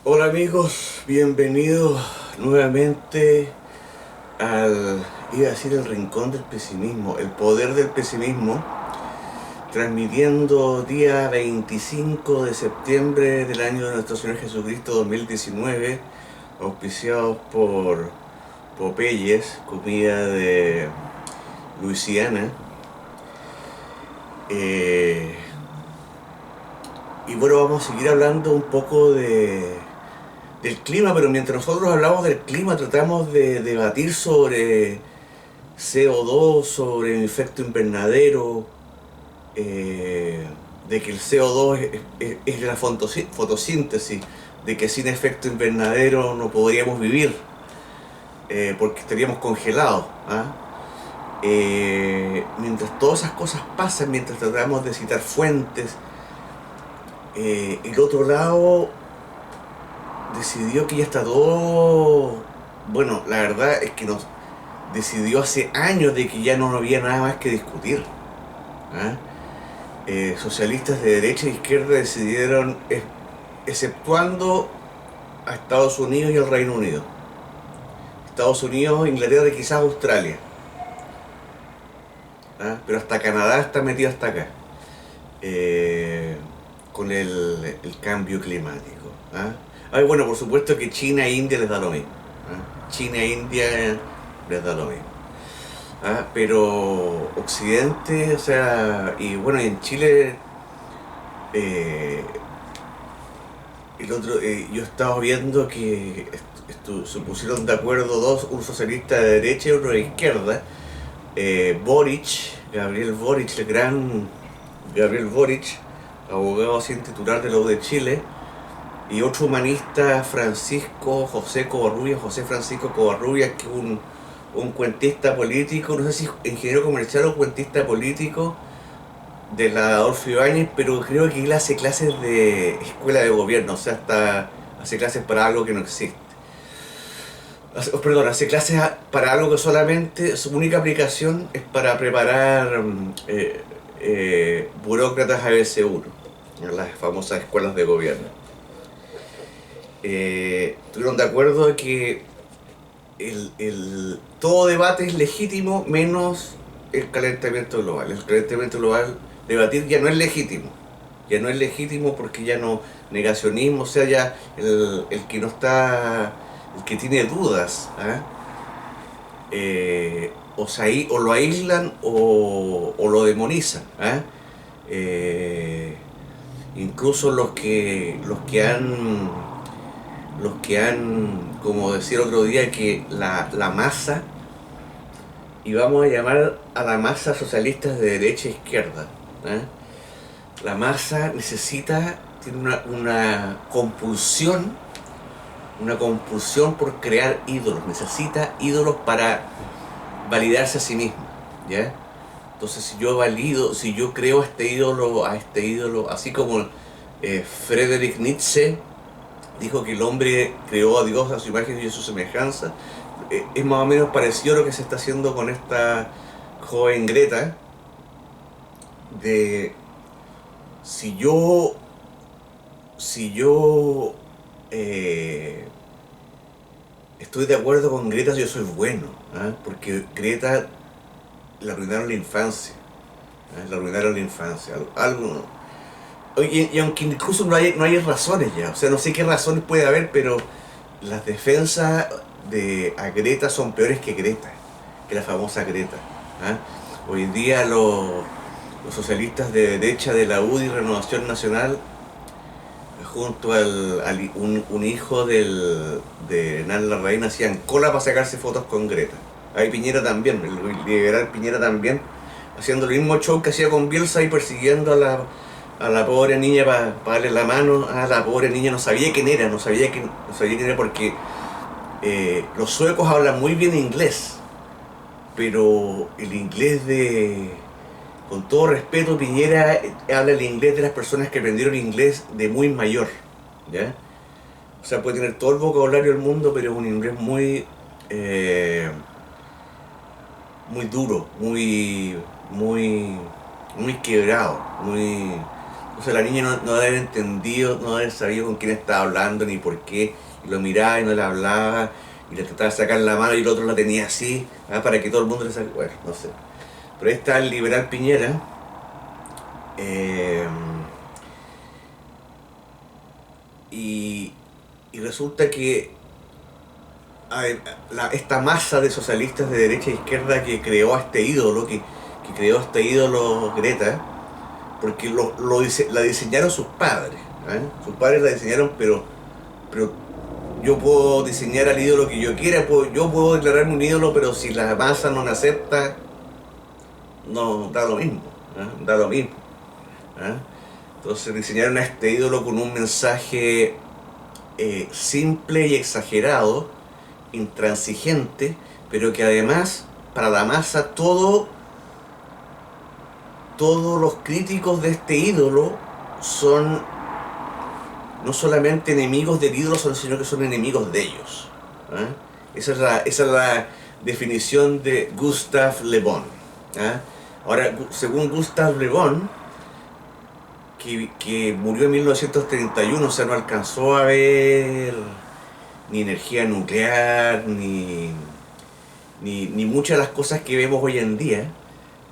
Hola amigos, bienvenidos nuevamente iba a decir el rincón del pesimismo, el poder del pesimismo, transmitiendo día 25 de septiembre del año de nuestro Señor Jesucristo 2019, auspiciados por Popeyes, comida de Luisiana. Eh, y bueno, vamos a seguir hablando un poco del clima, pero mientras nosotros hablamos del clima tratamos de debatir sobre CO2, sobre el efecto invernadero, de que el CO2 es la fotosíntesis, de que sin efecto invernadero no podríamos vivir, porque estaríamos congelados. ¿Ah? Mientras todas esas cosas pasan, mientras tratamos de citar fuentes, el otro lado decidió que ya está todo. Bueno, la verdad es que nos decidió hace años de que ya no había nada más que discutir. ¿Ah? Socialistas de derecha e izquierda decidieron, exceptuando a Estados Unidos y al Reino Unido. Estados Unidos, Inglaterra y quizás Australia. ¿Ah? Pero hasta Canadá está metido hasta acá. Con el cambio climático. ¿Ah? Bueno, por supuesto que China e India les da lo mismo. ¿Ah? China e India les da lo mismo. ¿Ah? Pero Occidente, o sea, y bueno, en Chile, eh, yo estaba viendo que se pusieron de acuerdo dos, un socialista de derecha y otro de izquierda, Boric, Gabriel Boric, el gran Gabriel Boric, abogado sin titular de la U de Chile, y otro humanista, José Francisco Covarrubias, que es un cuentista político, no sé si ingeniero comercial o cuentista político de la Adolfo Ibáñez, pero creo que él hace clases de escuela de gobierno, o sea, hace clases para algo que no existe. Hace clases para algo que solamente su única aplicación es para preparar burócratas ABC1, en las famosas escuelas de gobierno. Estuvieron de acuerdo de que todo debate es legítimo menos el calentamiento global. El calentamiento global, debatir ya no es legítimo. Ya no es legítimo porque ya no, negacionismo, o sea, ya el que no está, el que tiene dudas, ¿eh? O lo aíslan o lo demonizan. ¿Eh? Incluso los que han, como decía el otro día, que la masa, y vamos a llamar a la masa socialistas de derecha e izquierda, ¿eh? La masa tiene una compulsión por crear ídolos, necesita ídolos para validarse a sí mismo, ¿ya? Entonces si yo creo a este ídolo, así como Friedrich Nietzsche dijo que el hombre creó a Dios a su imagen y a su semejanza, es más o menos parecido a lo que se está haciendo con esta joven Greta, de si yo, si yo estoy de acuerdo con Greta, yo soy bueno, ¿eh? Porque Greta le arruinaron la infancia, ¿eh? Le arruinaron la infancia, algo. Y aunque incluso no hay razones ya, o sea, no sé qué razones puede haber, pero las defensas a Greta son peores que Greta, que la famosa Greta. ¿Ah? Hoy día los socialistas de derecha de la UDI, Renovación Nacional, junto un hijo de Hernán Larraín, hacían cola para sacarse fotos con Greta. Ahí Piñera también, el liberal Piñera también, haciendo el mismo show que hacía con Bielsa y persiguiendo a la pobre niña para darle la mano. A la pobre niña no sabía quién era, no sabía quién era porque los suecos hablan muy bien inglés, pero el inglés con todo respeto, Piñera habla el inglés de las personas que aprendieron inglés de muy mayor, ¿ya? O sea, puede tener todo el vocabulario del mundo, pero es un inglés muy duro, muy quebrado, O sea, la niña no debe haber entendido, no debe haber sabido con quién estaba hablando ni por qué. Y lo miraba y no le hablaba. Y le trataba de sacar la mano y el otro la tenía así, para que todo el mundo le saque. Bueno, no sé. Pero ahí está el liberal Piñera. eh, y, y resulta que esta masa de socialistas de derecha e izquierda que creó a este ídolo, que creó a este ídolo Greta, porque la diseñaron sus padres. Sus padres la diseñaron, pero yo puedo diseñar al ídolo que yo quiera, yo puedo declararme un ídolo, pero si la masa no me acepta, no da lo mismo. Da lo mismo. Entonces diseñaron a este ídolo con un mensaje simple y exagerado, intransigente, pero que además para la masa todos los críticos de este ídolo son no solamente enemigos del ídolo, sino que son enemigos de ellos. Esa es la definición de Gustave Le Bon. Ahora, según Gustave Le Bon, que murió en 1931, o sea, no alcanzó a ver ni energía nuclear, ni muchas de las cosas que vemos hoy en día,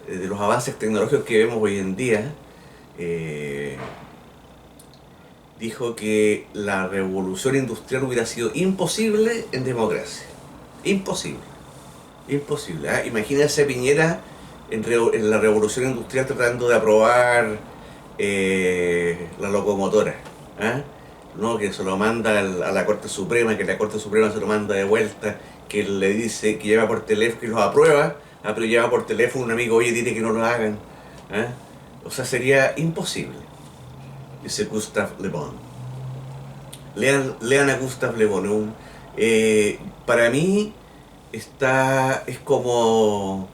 de los avances tecnológicos que vemos hoy en día. Dijo que la revolución industrial hubiera sido imposible en democracia. Imposible. Imposible. Imagínense Piñera en la revolución industrial tratando de aprobar la locomotora. No, que se lo manda a la Corte Suprema, que la Corte Suprema se lo manda de vuelta, que le dice que lleva por teléfono, que los aprueba, pero lleva por teléfono un amigo, oye, dile que no lo hagan. O sea, sería imposible, dice Gustave Le Bon. Lean a Gustave Le Bon. Para mí es como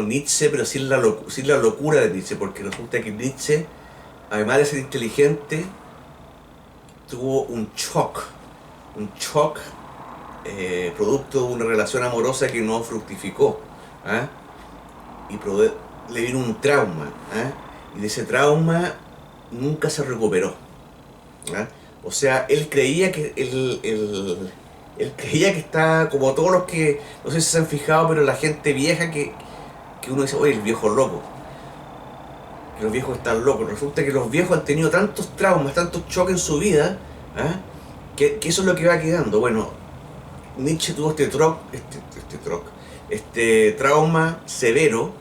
Nietzsche, pero sin la locura de Nietzsche, porque resulta que Nietzsche, además de ser inteligente, tuvo un shock producto de una relación amorosa que no fructificó, y le vino un trauma, y de ese trauma nunca se recuperó. O sea, él creía que él creía que está como todos los que, no sé si se han fijado, pero la gente vieja que uno dice, oye, el viejo loco, que los viejos están locos. Resulta que los viejos han tenido tantos traumas, tantos choques en su vida, que eso es lo que va quedando. Bueno, Nietzsche tuvo este trauma severo,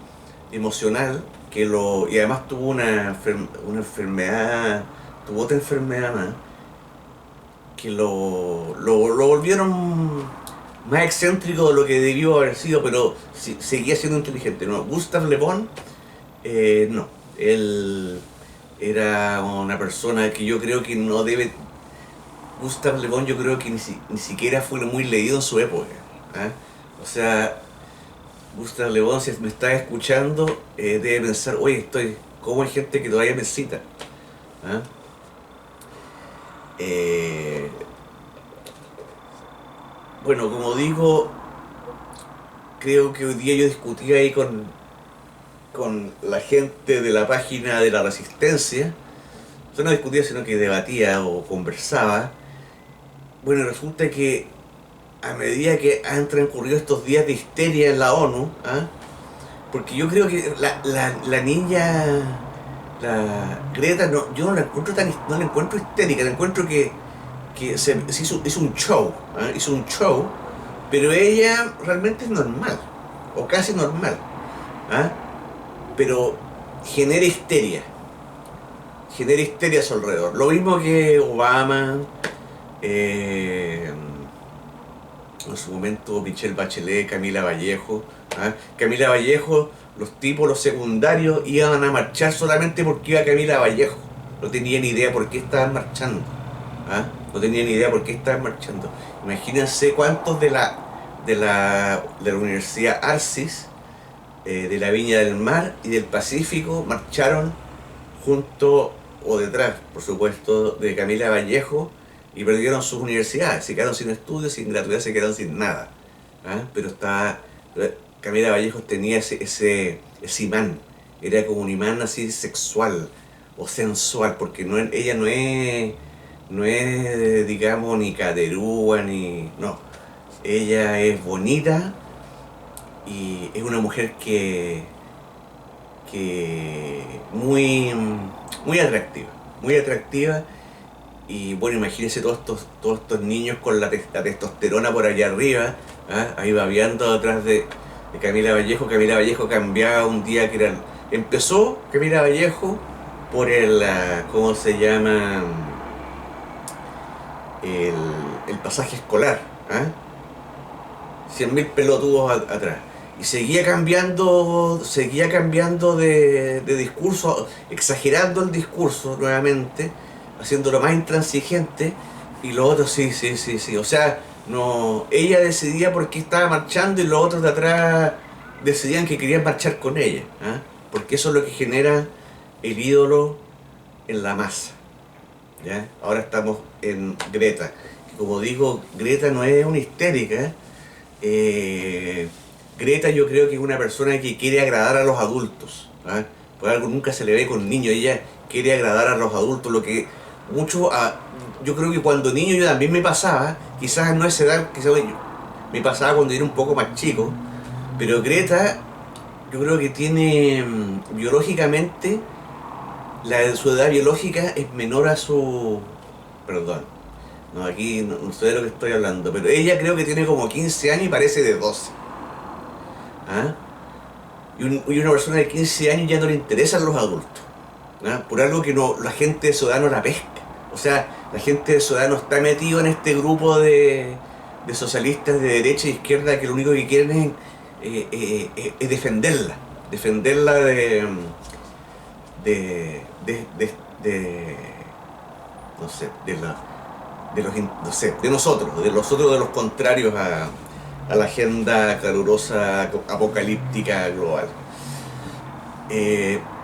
emocional, y además tuvo una enfermedad, tuvo otra enfermedad más, que lo volvieron más excéntrico de lo que debió haber sido, pero seguía siendo inteligente. No, Gustave Le Bon, no, él era una persona que yo creo que no debe. Gustave Le Bon yo creo que ni siquiera fue muy leído en su época. O sea, Gustave Le Bon, si me está escuchando, debe pensar, oye, ¿cómo hay gente que todavía me cita? Bueno, como digo, creo que hoy día yo discutía ahí con la gente de la página de la Resistencia. Yo no discutía, sino que debatía o conversaba. Bueno, resulta que a medida que han transcurrido estos días de histeria en la ONU, porque yo creo que la niña, la Greta, yo no la encuentro histérica, la encuentro que hizo un show, hizo un show, pero ella realmente es normal, o casi normal, pero genera histeria a su alrededor. Lo mismo que Obama, en su momento Michelle Bachelet, Camila Vallejo. Camila Vallejo, los secundarios iban a marchar solamente porque iba Camila Vallejo. No tenían idea por qué estaban marchando. No tenían idea por qué estaban marchando. Imagínense cuántos de la Universidad Arcis, de la Viña del Mar y del Pacífico marcharon junto o detrás, por supuesto, de Camila Vallejo, y perdieron sus universidades, se quedaron sin estudios, sin gratuidad, se quedaron sin nada. Pero Camila Vallejo tenía ese imán, era como un imán así sexual, o sensual, porque ella no es, digamos, ni caderúa, ni... No, ella es bonita y es una mujer que muy atractiva, muy atractiva. Y bueno, imagínense todos estos niños con la testosterona por allá arriba, ¿ah? Ahí babeando detrás de Camila Vallejo. Camila Vallejo cambiaba un día que era... Empezó Camila Vallejo por ¿cómo se llama? El, el pasaje escolar, ¿ah? 100.000 pelotudos atrás. Y seguía cambiando de discurso, exagerando el discurso nuevamente, haciéndolo más intransigente, y los otros sí, sí, sí, sí. O sea, no, ella decidía por qué estaba marchando y los otros de atrás decidían que querían marchar con ella, ¿ah? Porque eso es lo que genera el ídolo en la masa, ¿ya? Ahora estamos en Greta, que como digo, Greta no es una histérica. Greta yo creo que es una persona que quiere agradar a los adultos, ¿ah? Por algo nunca se le ve con niños, ella quiere agradar a los adultos, lo que yo creo que cuando niño yo también me pasaba, quizás no a esa edad, quizás me pasaba cuando era un poco más chico, pero Greta yo creo que tiene biológicamente, su edad biológica es menor a su... Perdón, no, aquí no sé de lo que estoy hablando, pero ella creo que tiene como 15 años y parece de 12. ¿Ah? Y una persona de 15 años ya no le interesan los adultos, ¿ah? Por algo que no, la gente de su edad no la pesca. O sea, la gente de su edad no está metido en este grupo de socialistas de derecha e izquierda que lo único que quieren es defenderla. Defenderla de, de no sé, no sé, de nosotros, de los contrarios a la agenda calurosa apocalíptica global.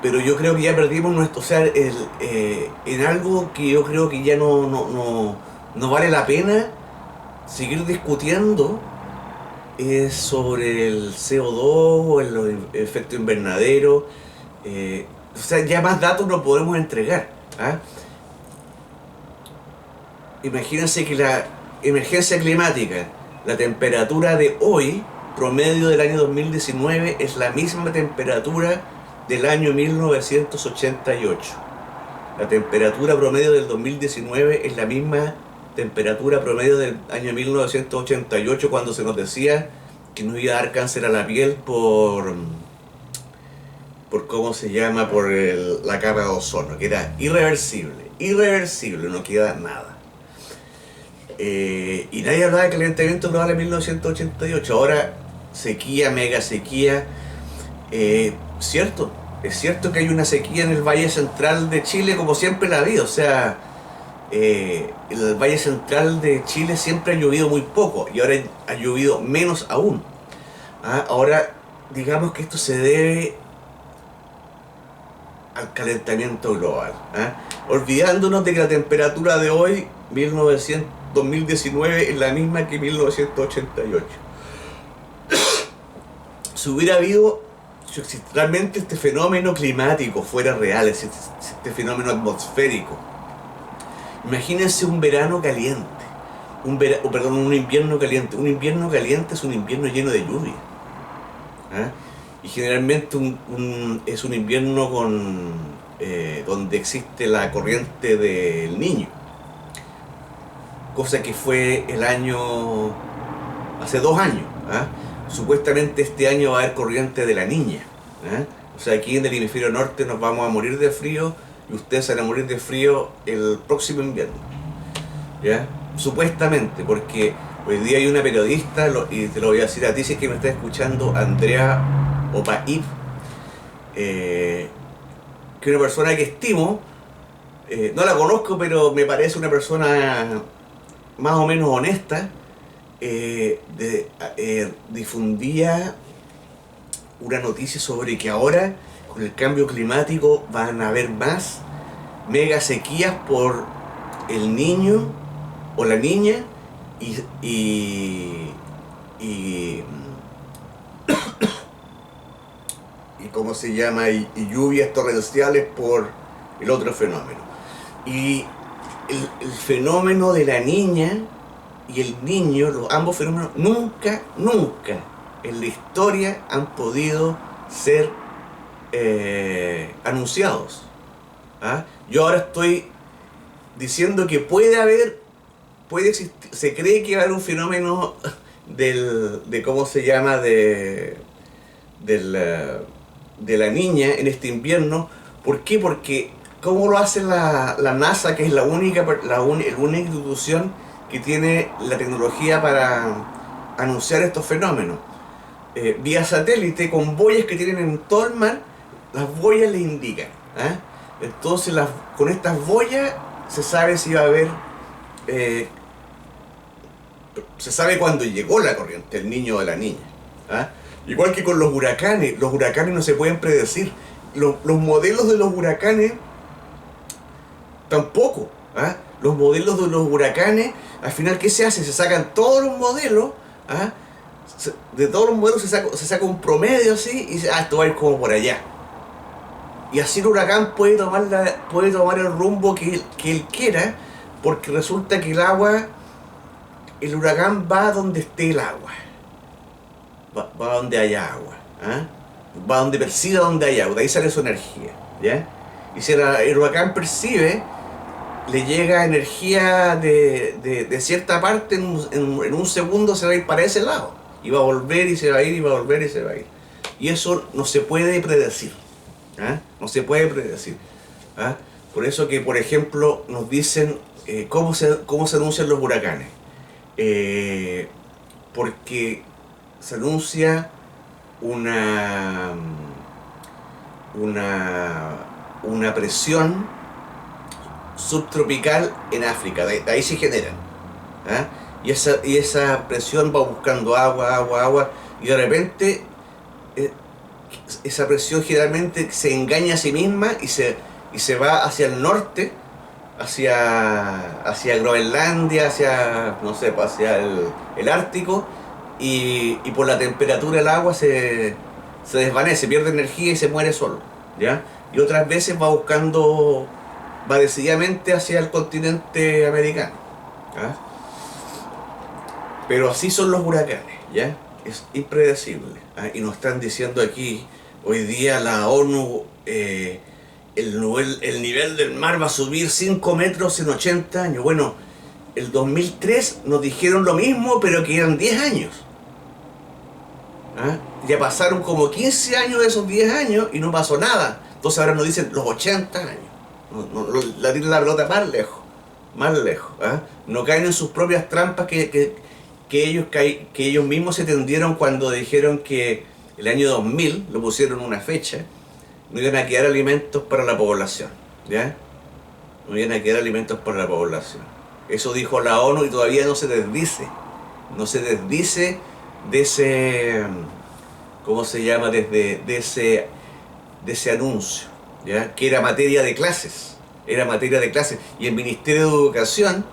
Pero yo creo que ya perdimos nuestro, o sea, en algo que yo creo que ya no vale la pena seguir discutiendo, es sobre el CO2 o el efecto invernadero. O sea, ya más datos no podemos entregar, ¿ah? Imagínense que la emergencia climática, la temperatura de hoy, promedio del año 2019, es la misma temperatura del año 1988. La temperatura promedio del 2019 es la misma temperatura promedio del año 1988, cuando se nos decía que nos iba a dar cáncer a la piel por ¿cómo se llama? Por la capa de ozono, que era irreversible, no queda nada. Y nadie hablaba de calentamiento global en 1988. Ahora, sequía, mega sequía. Cierto, es cierto que hay una sequía en el Valle Central de Chile, como siempre la ha habido. O sea, el Valle Central de Chile siempre ha llovido muy poco y ahora ha llovido menos aún. ¿Ah? Ahora, digamos que esto se debe al calentamiento global, ¿ah? Olvidándonos de que la temperatura de hoy, 2019, es la misma que 1988. Si hubiera habido, si realmente este fenómeno climático fuera real, este fenómeno atmosférico, imagínense un verano caliente, un invierno caliente. Un invierno caliente es un invierno lleno de lluvia, ¿ah? Y generalmente es un invierno donde existe la corriente del Niño, cosa que fue hace 2 años, ¿ah? Supuestamente este año va a haber corriente de la Niña, ¿ah? O sea, aquí en el hemisferio norte nos vamos a morir de frío y ustedes se van a morir de frío el próximo invierno, ¿ya? Supuestamente, porque hoy día hay una periodista, y te lo voy a decir a ti si es que me está escuchando, Andrea Opaip, que es una persona que estimo, no la conozco, pero me parece una persona más o menos honesta. Difundía una noticia sobre que ahora, con el cambio climático, van a haber más mega sequías por el niño o la niña y ¿cómo se llama? Y lluvias torrenciales por el otro fenómeno. Y el fenómeno de la niña y el niño, ambos fenómenos, nunca en la historia han podido ser anunciados. ¿Ah? Yo ahora estoy diciendo que puede existir, se cree que va a haber un fenómeno de ¿cómo se llama? De la niña en este invierno. ¿Por qué? Porque ¿cómo lo hace la NASA, que es la única institución que tiene la tecnología para anunciar estos fenómenos? Vía satélite, con boyas que tienen en todo el mar, las boyas le indican. ¿Ah? Entonces con estas boyas se sabe si va a haber... se sabe cuándo llegó la corriente, el niño o la niña. ¿Ah? Igual que con los huracanes no se pueden predecir. Los modelos de los huracanes tampoco. ¿Ah? Los modelos de los huracanes, al final, ¿qué se hace? Se sacan todos los modelos. ¿Ah? De todos los modelos se saca un promedio así y dice, esto va a ir como por allá. Y así el huracán puede tomar el rumbo que él quiera, porque resulta que el huracán va donde esté el agua. Va donde haya agua. ¿Ah? Va donde perciba donde haya agua, de ahí sale su energía. ¿Ya? Y si el huracán percibe, le llega energía de cierta parte, en un segundo se va a ir para ese lado. Y va a volver y se va a ir, y va a volver y se va a ir. Y eso no se puede predecir. ¿Ah? No se puede predecir. ¿Ah? Por eso que, por ejemplo, nos dicen cómo se anuncian los huracanes. Porque se anuncia una presión subtropical en África, de ahí se generan. ¿Ah? Y esa presión va buscando agua, y de repente esa presión generalmente se engaña a sí misma y se va hacia el norte, hacia Groenlandia, hacia el Ártico, y por la temperatura del agua se desvanece, pierde energía y se muere solo. ¿Ya? Y otras veces va decididamente hacia el continente americano. ¿Ah? Pero así son los huracanes, ¿ya? Es impredecible. ¿Ah? Y nos están diciendo aquí, hoy día la ONU, el nivel del mar va a subir 5 metros en 80 años. Bueno, el 2003 nos dijeron lo mismo, pero que eran 10 años. ¿Ah? Ya pasaron como 15 años de esos 10 años y no pasó nada. Entonces ahora nos dicen los 80 años. La tiran la pelota más lejos. ¿Ah? No caen en sus propias trampas que ellos mismos se tendieron cuando dijeron que el año 2000, lo pusieron una fecha, no iban a quedar alimentos para la población. ¿Ya? No iban a quedar alimentos para la población. Eso dijo la ONU y todavía no se desdice. No se desdice de ese, ¿cómo se llama? De ese anuncio, ¿ya? Que era materia de clases. Y el Ministerio de Educación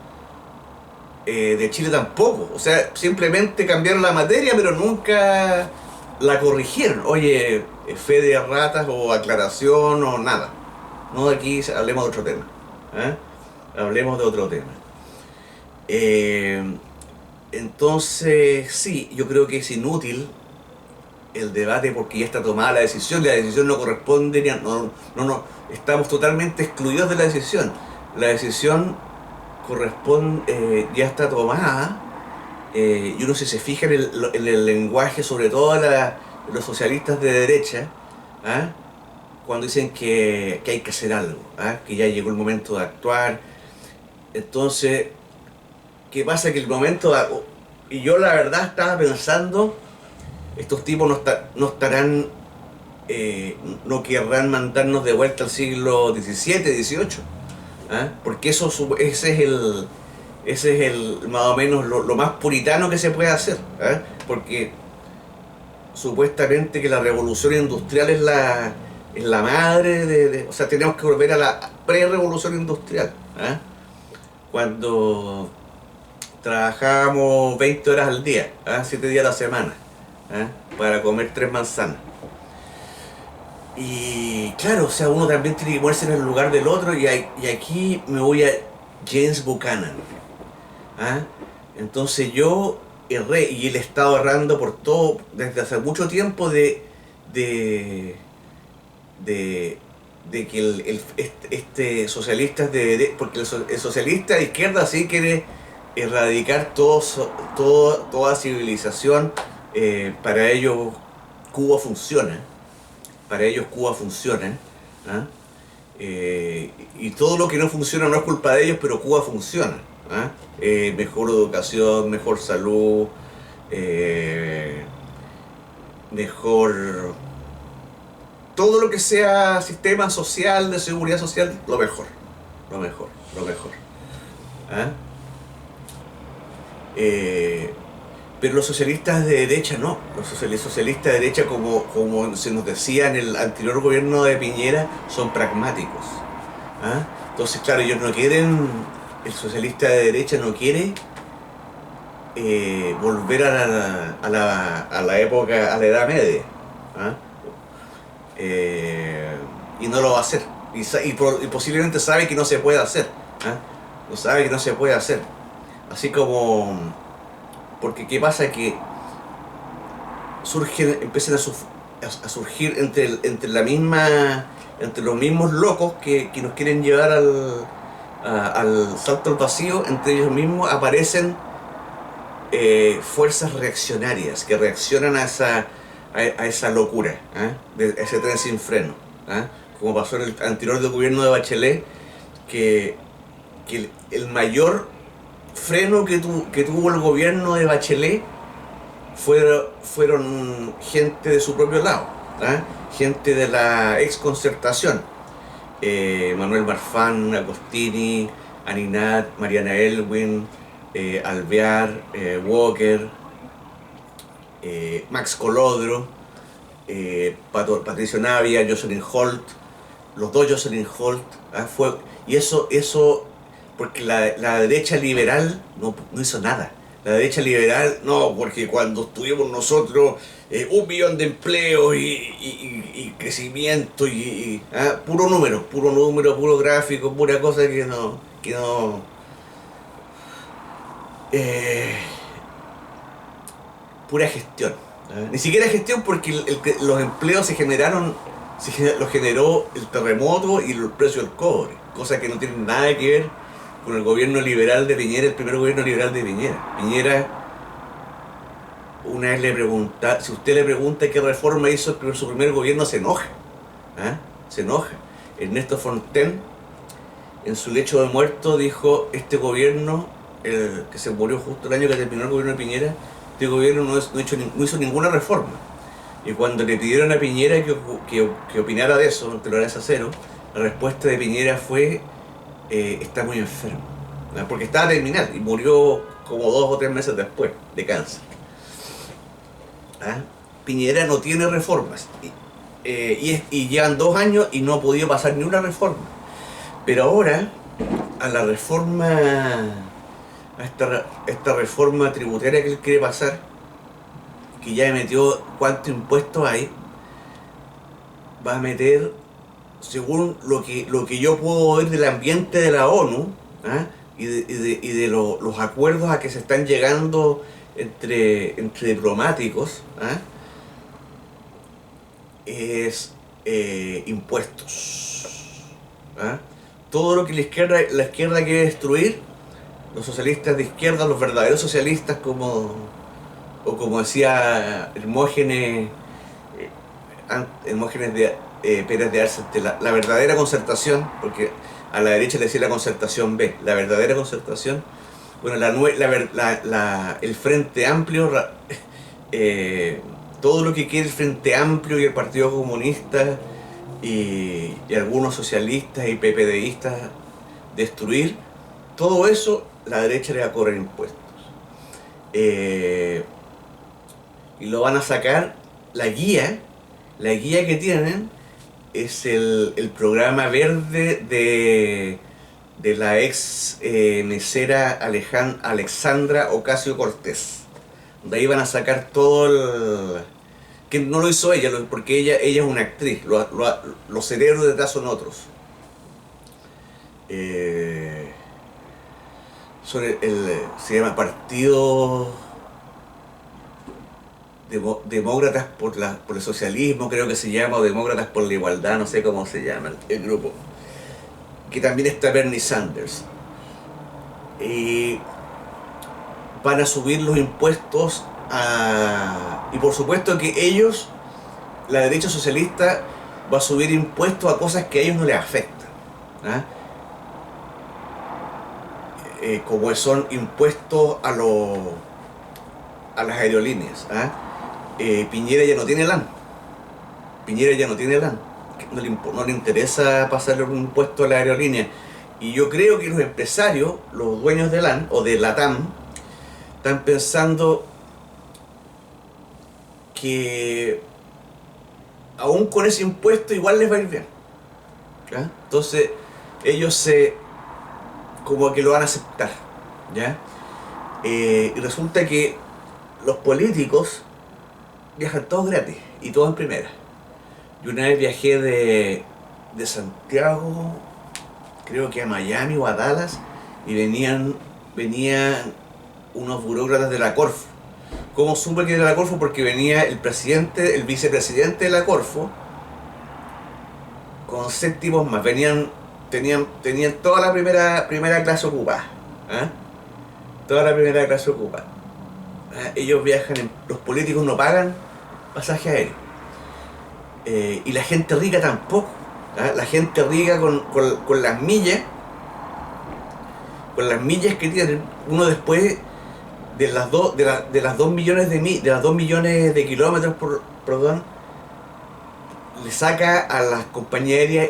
de Chile tampoco. O sea, simplemente cambiaron la materia, pero nunca la corrigieron. Oye, fe de ratas o aclaración o nada. No, de aquí hablemos de otro tema. ¿Eh? Hablemos de otro tema. Entonces, sí, yo creo que es inútil el debate porque ya está tomada la decisión no corresponde ni a, no, estamos totalmente excluidos de la decisión. La decisión corresponde, ya está tomada, y uno si se fija en el lenguaje, sobre todo los socialistas de derecha, ¿ah? Cuando dicen que hay que hacer algo, ¿ah? Que ya llegó el momento de actuar. Entonces, ¿qué pasa? Que el momento y yo la verdad estaba pensando, estos tipos no estarán, no querrán mandarnos de vuelta al siglo XVII, XVIII, ¿ah? Porque ese es el más o menos lo más puritano que se puede hacer, ¿ah? Porque supuestamente que la revolución industrial es la madre o sea, tenemos que volver a la pre-revolución industrial, ¿ah? Cuando trabajábamos 20 horas al día, ¿ah? 7 días a la semana, ¿ah? Para comer 3 manzanas. Y claro, o sea, uno también tiene que ponerse en el lugar del otro y aquí me voy a James Buchanan. ¿Ah? Entonces yo erré y él he estado errando por todo desde hace mucho tiempo de, de, de que este socialista porque el socialista de izquierda sí quiere erradicar toda civilización. Para ellos Cuba funciona, para ellos Cuba funciona. ¿Ah? Y todo lo que no funciona no es culpa de ellos, pero Cuba funciona. ¿Ah? Mejor educación, mejor salud, eh, mejor... Todo lo que sea sistema social, de seguridad social, lo mejor. Lo mejor, lo mejor. ¿Ah? Eh, pero los socialistas de derecha no. Los socialistas de derecha, como se nos decía en el anterior gobierno de Piñera, son pragmáticos. ¿Ah? Entonces, claro, ellos no quieren, el socialista de derecha no quiere volver a la época, a la Edad Media. ¿Ah? Y no lo va a hacer. Y posiblemente sabe que no se puede hacer. ¿Ah? No sabe que no se puede hacer. Así como... Porque ¿qué pasa? Que empiezan a surgir entre la misma... entre los mismos locos que nos quieren llevar al salto al vacío. Entre ellos mismos aparecen fuerzas reaccionarias que reaccionan a esa locura, a ese tren sin freno. Como pasó en el anterior gobierno de Bachelet, que el mayor freno que tuvo el gobierno de Bachelet fueron gente de su propio lado, gente de la ex Concertación. Manuel Marfán, Agostini, Aninat, Mariana Elwin, Alvear, Walker, Max Colodro, Patricio Navia, Jocelyn Holt, los dos Jocelyn Holt. Y eso porque la derecha liberal no hizo nada. La derecha liberal, no, porque cuando estuvimos nosotros, 1 millón de empleos y crecimiento, puro número, puro gráfico, pura cosa que no pura gestión. Ni siquiera gestión porque los empleos los generó el terremoto y el precio del cobre, cosa que no tiene nada que ver con el gobierno liberal de Piñera, el primer gobierno liberal de Piñera. Piñera, una vez le pregunta, si usted le pregunta qué reforma hizo su primer gobierno, se enoja. Se enoja. Ernesto Fontaine, en su lecho de muerto, dijo: este gobierno, que se murió justo el año que terminó el gobierno de Piñera, este gobierno no hizo ninguna reforma. Y cuando le pidieron a Piñera que opinara de eso, en Tolerancia Cero, la respuesta de Piñera fue: está muy enfermo. Porque estaba terminal y murió como 2 o 3 meses después de cáncer. Piñera no tiene reformas. Y llevan 2 años y no ha podido pasar ni una reforma. Pero ahora, a la reforma, esta reforma tributaria que él quiere pasar, que ya metió cuántos impuestos hay, va a meter, según lo que yo puedo ver del ambiente de la ONU, y de los acuerdos a que se están llegando entre diplomáticos, es impuestos. Todo lo que la izquierda quiere destruir, los socialistas de izquierda, los verdaderos socialistas, como decía Hermógenes Pérez de Arce, la verdadera concertación, porque a la derecha le decía la concertación B, la verdadera concertación, bueno, el Frente Amplio, todo lo que quiere el Frente Amplio y el Partido Comunista y algunos socialistas y PPDistas destruir, todo eso la derecha le va a cobrar impuestos. Y lo van a sacar, la guía que tienen es el programa verde de la ex mesera Alexandra Ocasio-Cortez. De ahí van a sacar todo que no lo hizo ella, porque ella es una actriz, los cerebros detrás son otros. Se llama Partido Demócratas por el Socialismo, creo que se llama, o Demócratas por la Igualdad, no sé cómo se llama el grupo, que también está Bernie Sanders. Y van a subir los impuestos y por supuesto que ellos, la derecha socialista, va a subir impuestos a cosas que a ellos no les afectan, ¿ah? Como son impuestos a las aerolíneas, ¿ah? Piñera ya no tiene LAN. Piñera ya no tiene LAN. No le interesa pasarle un impuesto a la aerolínea. Y yo creo que los empresarios, los dueños de LAN o de LATAM, están pensando que aún con ese impuesto igual les va a ir bien, ¿ya? Entonces ellos como que lo van a aceptar, ¿ya? Y resulta que los políticos viajan todos gratis y todos en primera. Yo una vez viajé de Santiago, creo que a Miami o a Dallas, y venían unos burócratas de la Corfo. ¿Cómo supe que era la Corfo? Porque venía el vicepresidente de la Corfo con 6 tipos más. Tenían toda la primera clase ocupada, ¿eh? Toda la primera clase ocupada. Ellos viajan, los políticos no pagan pasaje aéreo. Y la gente rica tampoco. La gente rica con las millas, que tienen, uno después de las 2 millones de kilómetros le saca a las compañías aéreas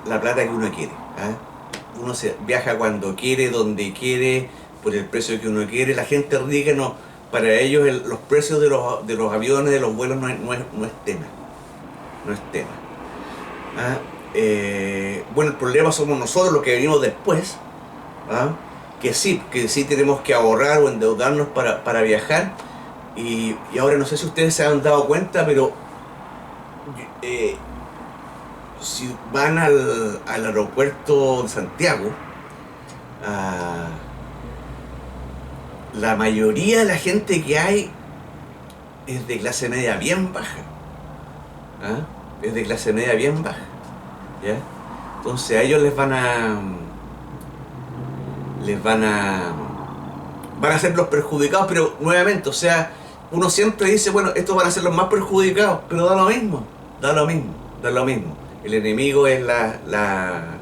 la plata que uno quiere. Uno viaja cuando quiere, donde quiere, por el precio que uno quiere. La gente rica no, para ellos los precios de los aviones, de los vuelos no es tema. No es tema. Bueno, el problema somos nosotros los que venimos después, que sí tenemos que ahorrar o endeudarnos para viajar. Y ahora no sé si ustedes se han dado cuenta, pero si van al aeropuerto de Santiago, la mayoría de la gente que hay es de clase media bien baja. Es de clase media bien baja, ¿ya? Entonces a ellos van a ser los perjudicados, pero nuevamente, o sea, uno siempre dice, bueno, estos van a ser los más perjudicados, pero da lo mismo. El enemigo es la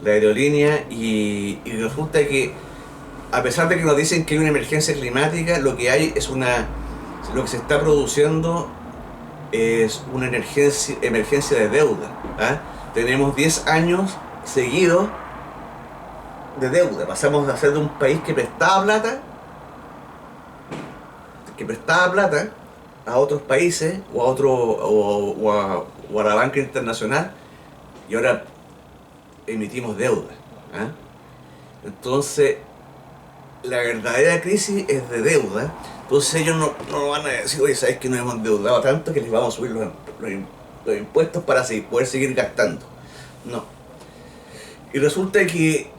aerolínea y resulta que, a pesar de que nos dicen que hay una emergencia climática, lo que se está produciendo es una emergencia de deuda. Tenemos 10 años seguidos de deuda. Pasamos a ser de un país que prestaba plata a otros países o a la banca internacional, y ahora emitimos deuda. Entonces, la verdadera crisis es de deuda. Entonces ellos no van a decir, oye, ¿sabes que nos hemos endeudado tanto que les vamos a subir los impuestos para poder seguir gastando? No. Y resulta que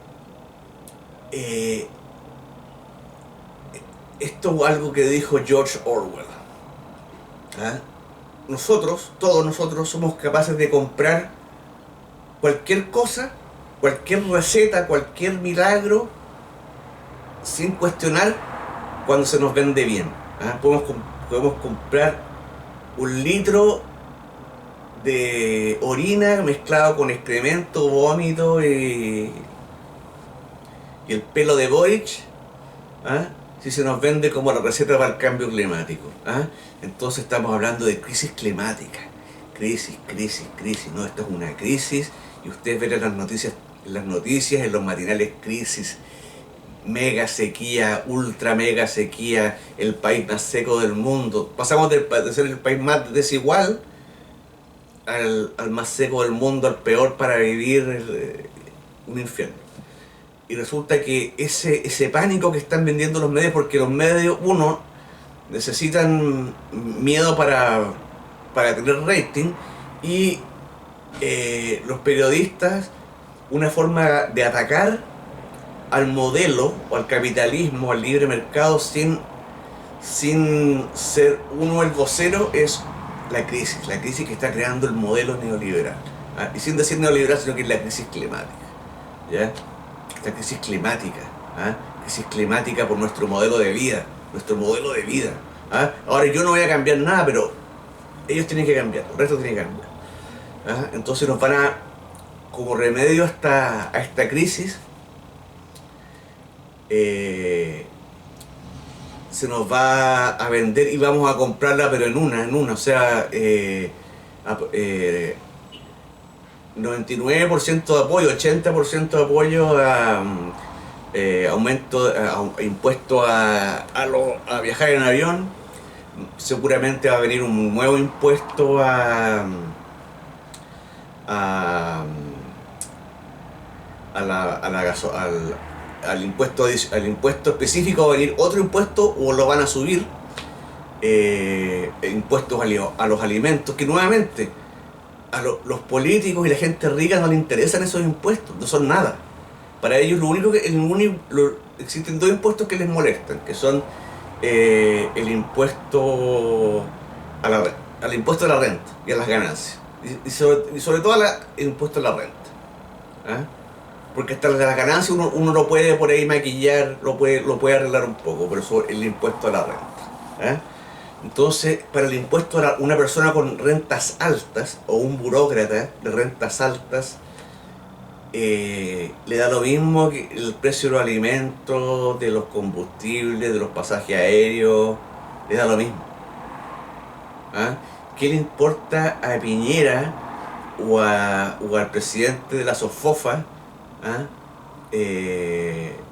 esto es algo que dijo George Orwell. Todos nosotros somos capaces de comprar cualquier cosa, cualquier receta, cualquier milagro, sin cuestionar cuando se nos vende bien. Podemos comprar 1 litro de orina mezclado con excremento, vómito y el pelo de Boric, si se nos vende como la receta para el cambio climático. Entonces estamos hablando de crisis climática. Crisis. No, esto es una crisis, y ustedes ven en las noticias, en los matinales, crisis, mega sequía, ultra mega sequía, el país más seco del mundo. Pasamos de ser el país más desigual al más seco del mundo, al peor para vivir, un infierno. Y resulta que ese pánico que están vendiendo los medios, porque los medios, necesitan miedo para tener rating, y los periodistas, una forma de atacar al modelo o al capitalismo, al libre mercado, sin ser uno el vocero, es la crisis que está creando el modelo neoliberal. ¿Ah? Y sin decir neoliberal, sino que es la crisis climática. ¿Ya? Esta crisis climática. ¿Ah? Crisis climática por nuestro modelo de vida. Nuestro modelo de vida. ¿Ah? Ahora yo no voy a cambiar nada, pero ellos tienen que cambiar, el resto tiene que cambiar. ¿Ah? Entonces nos van a, como remedio a esta crisis, se nos va a vender y vamos a comprarla, pero en una, o sea, 99% de apoyo, 80% de apoyo a aumento, a impuesto a viajar en avión. Seguramente va a venir un nuevo impuesto a, al impuesto específico. Va a venir otro impuesto o lo van a subir, impuestos a los alimentos, que nuevamente a los políticos y la gente rica no les interesan esos impuestos, no son nada. Para ellos existen dos impuestos que les molestan, que son el impuesto al impuesto a la renta y a las ganancias, y sobre todo el impuesto a la renta. ¿Ah? Porque hasta las ganancias uno lo puede por ahí maquillar, lo puede arreglar un poco, pero eso el impuesto a la renta. ¿Ah? Entonces, para el impuesto a una persona con rentas altas o un burócrata de rentas altas, le da lo mismo que el precio de los alimentos, de los combustibles, de los pasajes aéreos, le da lo mismo. ¿Ah? ¿Qué le importa a Piñera o al presidente de la SOFOFA? ¿Ah?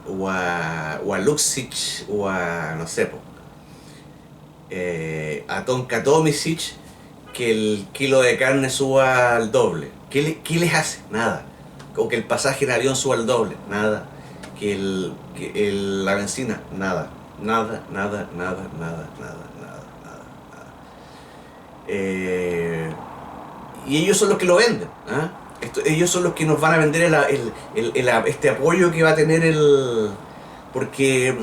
O a Luxich, o a, no sé, a Tonka Tomisic, que el kilo de carne suba al doble? ¿Qué les hace? Nada. O que el pasaje en avión suba al doble, nada. Que la benzina, nada. Nada. Y ellos son los que lo venden. ¿Ah? Ellos son los que nos van a vender este apoyo que va a tener porque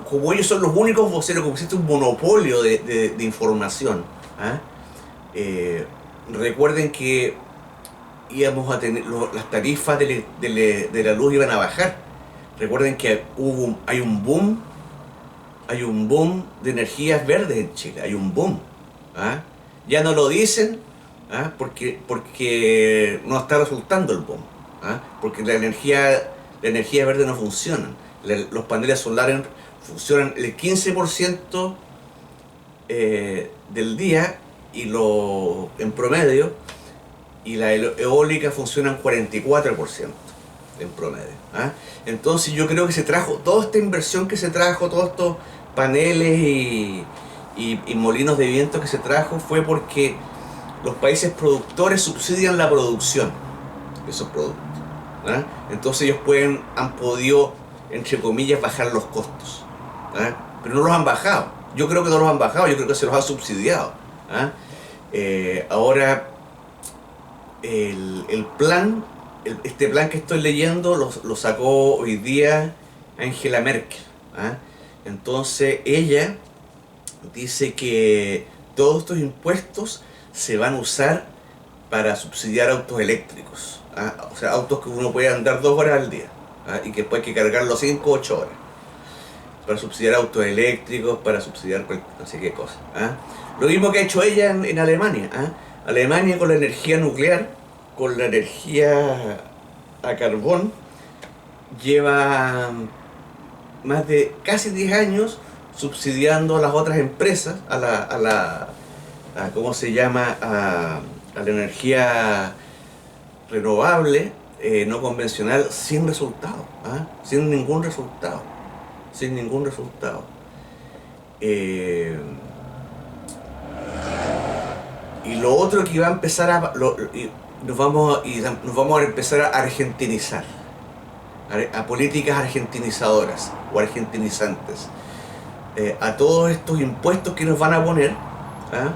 como ellos son los únicos voceros, como existe un monopolio de información. ¿Ah? Recuerden que íbamos a tener las tarifas de la luz iban a bajar. Recuerden que hay un boom de energías verdes en Chile, hay un boom. ¿Ah? Ya no lo dicen, ¿ah? porque no está resultando el boom. ¿Ah? Porque la energía verde no funciona. Los paneles solares funcionan el 15% del día, en promedio, y la eólica funciona en 44% en promedio. ¿Ah? Entonces yo creo que se trajo toda esta inversión que se trajo, todos estos paneles y molinos de viento que se trajo, fue porque los países productores subsidian la producción de esos productos. ¿Ah? Entonces ellos han podido, entre comillas, bajar los costos. ¿Ah? Pero no los han bajado. Yo creo que no los han bajado, yo creo que se los ha subsidiado. ¿Ah? Ahora, este plan que estoy leyendo lo sacó hoy día Angela Merkel. ¿Ah? Entonces ella dice que todos estos impuestos se van a usar para subsidiar autos eléctricos. ¿Ah? O sea, autos que uno puede andar 2 horas al día. ¿Ah? Y que después hay que cargarlo 5 o 8 horas. Para subsidiar autos eléctricos, para subsidiar no sé qué cosa. ¿Ah? Lo mismo que ha hecho ella en Alemania. ¿Ah? Alemania, con la energía nuclear, con la energía a carbón, lleva más de casi 10 años subsidiando a las otras empresas, ¿cómo se llama? A la energía renovable, no convencional, sin resultado. ¿Ah? Sin ningún resultado. Y lo otro que va a empezar nos vamos a empezar a argentinizar, a políticas argentinizadoras o argentinizantes. a todos estos impuestos que nos van a poner, ¿ah?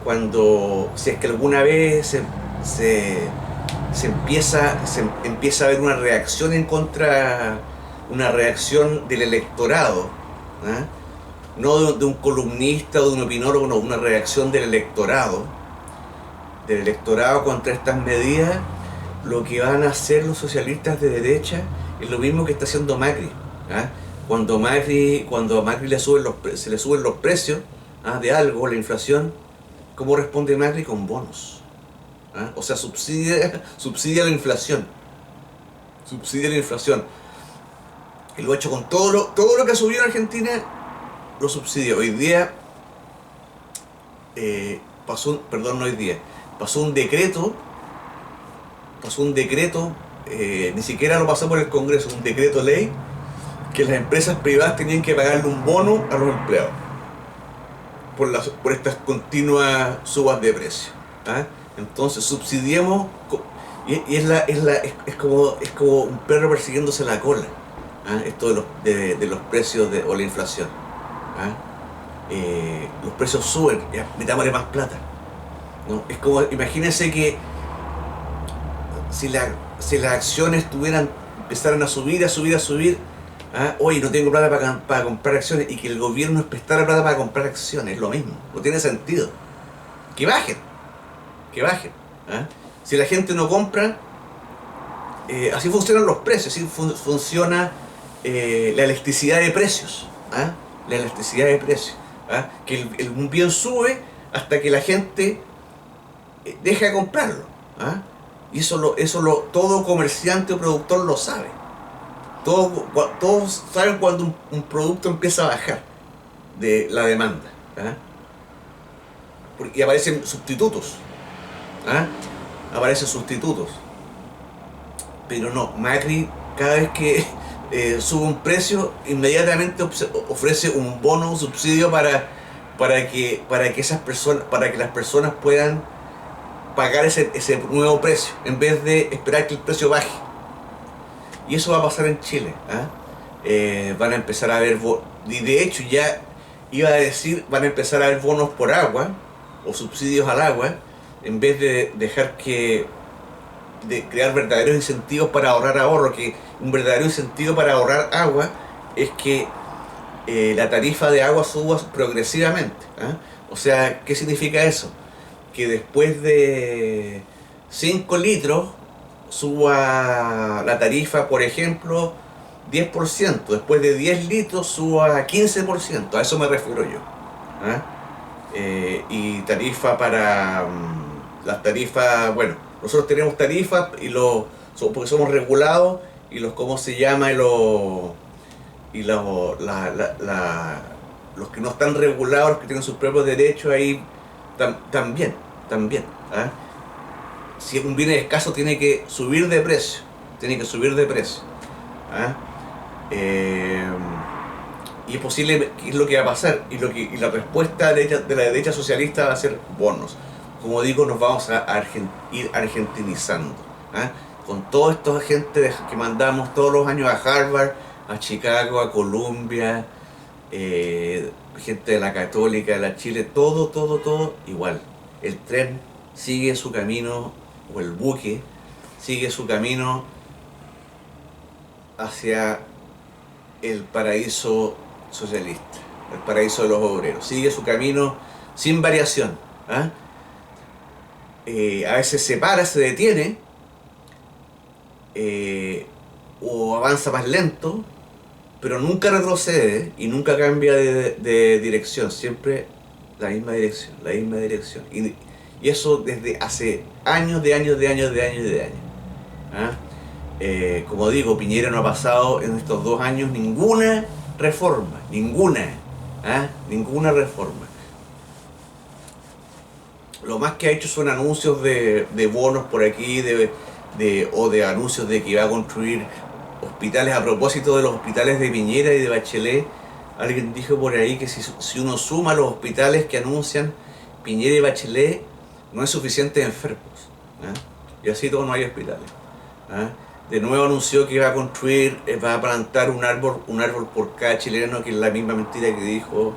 Cuando, si es que alguna vez se empieza a ver una reacción en contra, una reacción del electorado, ¿ah? No de un columnista o de un opinólogo, no, una reacción del electorado contra estas medidas. Lo que van a hacer los socialistas de derecha es lo mismo que está haciendo Macri, ¿ah? Cuando a Macri se le suben los precios, ¿ah? De algo, la inflación, ¿cómo responde Macri? Con bonos, ¿ah? O sea, subsidia la inflación. Subsidia la inflación. Y lo ha hecho con todo lo que ha subido en Argentina, lo subsidia. Hoy día pasó un decreto, ni siquiera lo pasó por el Congreso, un decreto ley, que las empresas privadas tenían que pagarle un bono a los empleados por estas continuas subas de precio, ¿ah? Entonces subsidiemos, y es como un perro persiguiéndose la cola, ¿ah? Esto de los precios o la inflación, ¿ah? Los precios suben, ya, metámosle más plata, ¿no? Es como, imagínense que si las acciones empezaran a subir, ¿ah? Hoy no tengo plata para comprar acciones, y que el gobierno nos prestara plata para comprar acciones, es lo mismo, no tiene sentido. Que bajen, ¿ah? Si la gente no compra, así funcionan los precios, así funciona la electricidad de precios, ¿ah? La electricidad de precios, ¿ah? Que un bien sube hasta que la gente deja de comprarlo, ¿ah? Y todo comerciante o productor lo sabe. Todos saben cuando un producto empieza a bajar de la demanda, ¿ah? Y aparecen sustitutos, ¿ah? Pero no, Macri, cada vez que sube un precio, inmediatamente ofrece un bono, un subsidio para que las personas puedan pagar ese nuevo precio, en vez de esperar que el precio baje. Y eso va a pasar en Chile, ¿ah? Van a empezar a haber, y de hecho ya iba a decir, van a empezar a haber bonos por agua, o subsidios al agua, en vez de de crear verdaderos incentivos para ahorrar que un verdadero incentivo para ahorrar agua es que la tarifa de agua suba progresivamente, ¿ah? O sea, ¿qué significa eso? Que después de 5 litros suba la tarifa, por ejemplo, 10%, después de 10 litros suba 15%, a eso me refiero yo, ¿ah? Y tarifa las tarifas, bueno, nosotros tenemos tarifas porque somos regulados, y los los que no están regulados, los que tienen sus propios derechos ahí también, ¿ah? Si un bien es escaso tiene que subir de precio, ¿ah? Y es posible, que es lo que va a pasar, y la respuesta de la derecha socialista va a ser bonos. Como digo, nos vamos a ir argentinizando, ¿ah? Con toda esta gente que mandamos todos los años a Harvard, a Chicago, a Columbia, gente de la Católica, de la Chile, todo igual. El tren sigue su camino, o el buque sigue su camino hacia el paraíso socialista, el paraíso de los obreros. Sigue su camino sin variación, ¿ah? A veces se para, se detiene, o avanza más lento, pero nunca retrocede y nunca cambia de dirección, siempre la misma dirección. Y eso desde hace años, ¿ah? Como digo, Piñera no ha pasado en estos 2 años ninguna reforma, ¿ah? Ninguna reforma. Lo más que ha hecho son anuncios de bonos por aquí, o de anuncios de que va a construir hospitales. A propósito de los hospitales de Piñera y de Bachelet, alguien dijo por ahí que si uno suma los hospitales que anuncian Piñera y Bachelet, no es suficiente enfermos, ¿ah? Y así todo no hay hospitales, ¿ah? de nuevo anunció que va a construir, va a plantar un árbol por cada chileno, que es la misma mentira que dijo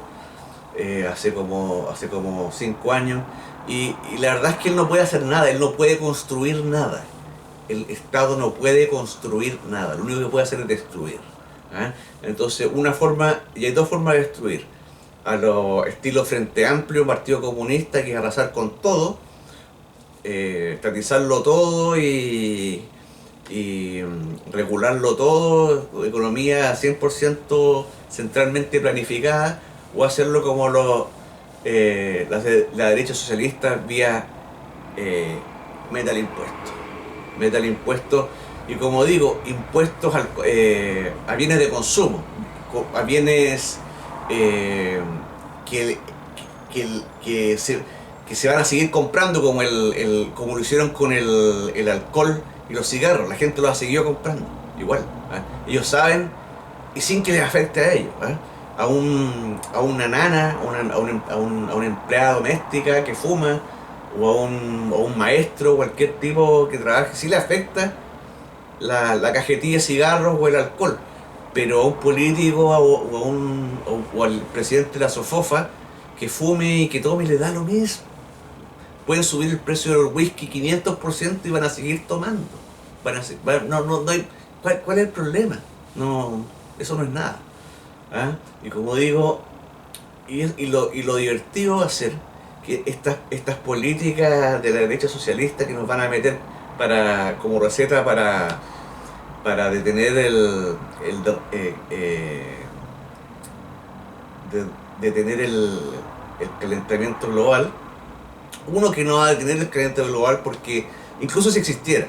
hace como 5 años. Y la verdad es que él no puede hacer nada, él no puede construir nada. El Estado no puede construir nada, lo único que puede hacer es destruir. ¿Ah? Entonces, y hay dos formas de destruir. A los estilo Frente Amplio, Partido Comunista, que es arrasar con todo, estatizarlo todo y regularlo todo, economía 100% centralmente planificada, o hacerlo como la derecha socialista vía meta el impuesto. Meta el impuesto, y como digo, impuestos a bienes de consumo, a bienes que, que se van a seguir comprando, como lo hicieron con el alcohol y los cigarros. La gente los ha seguido comprando igual. Ellos saben, y sin que les afecte a ellos. A una nana, a una empleada doméstica que fuma, o a un maestro, cualquier tipo que trabaje, sí le afecta la cajetilla de cigarros o el alcohol. Pero a un político o al presidente de la SOFOFA que fume y que tome le da lo mismo. Pueden subir el precio del whisky 500% y van a seguir tomando. No hay, ¿cuál es el problema? No, eso no es nada. Y como digo, y lo divertido va a ser que estas políticas de la derecha socialista que nos van a meter como receta para detener detener el calentamiento global. Uno, que no va a detener el calentamiento global, porque incluso si existiera,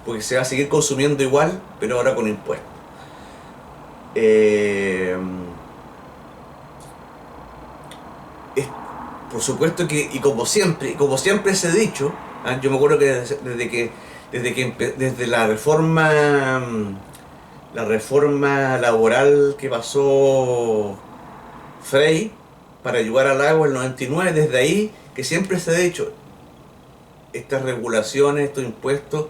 porque se va a seguir consumiendo igual, pero ahora con impuestos. Por supuesto que, y como siempre se ha dicho, yo me acuerdo que desde la reforma laboral que pasó Frei para ayudar al agua en el 99, desde ahí que siempre se ha dicho, estas regulaciones, estos impuestos,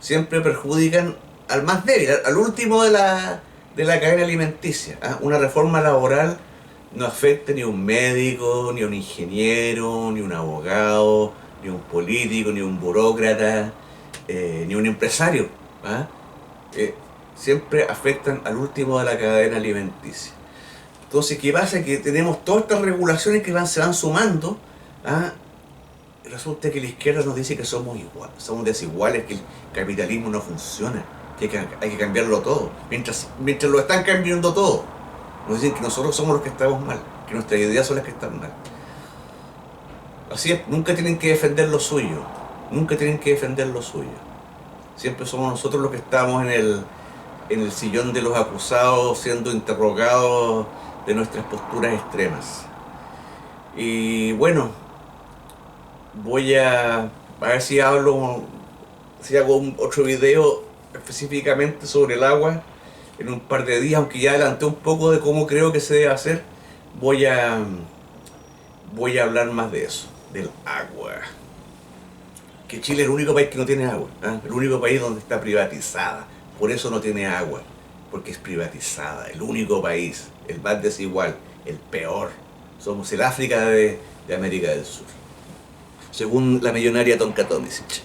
siempre perjudican al más débil, al último de la cadena alimenticia. Una reforma laboral no afecta ni a un médico, ni a un ingeniero, ni a un abogado, ni a un político, ni a un burócrata, ni a un empresario. Siempre afectan al último de la cadena alimenticia. Entonces, ¿qué pasa? Que tenemos todas estas regulaciones que se van sumando. Resulta que la izquierda nos dice que somos desiguales, que el capitalismo no funciona, que hay que cambiarlo todo. Mientras lo están cambiando todo, nos dicen que nosotros somos los que estamos mal, que nuestras ideas son las que están mal. Así es, nunca tienen que defender lo suyo, Siempre somos nosotros los que estamos en el sillón de los acusados, siendo interrogados de nuestras posturas extremas. Y bueno, voy a ver si hago otro video específicamente sobre el agua en un par de días, aunque ya adelanté un poco de cómo creo que se debe hacer. Voy a hablar más de eso, del agua. Que Chile es el único país que no tiene agua, el único país donde está privatizada. Por eso no tiene agua, porque es privatizada. El único país, el más desigual, el peor. Somos el África de América del Sur, según la millonaria Tonka Tomisic.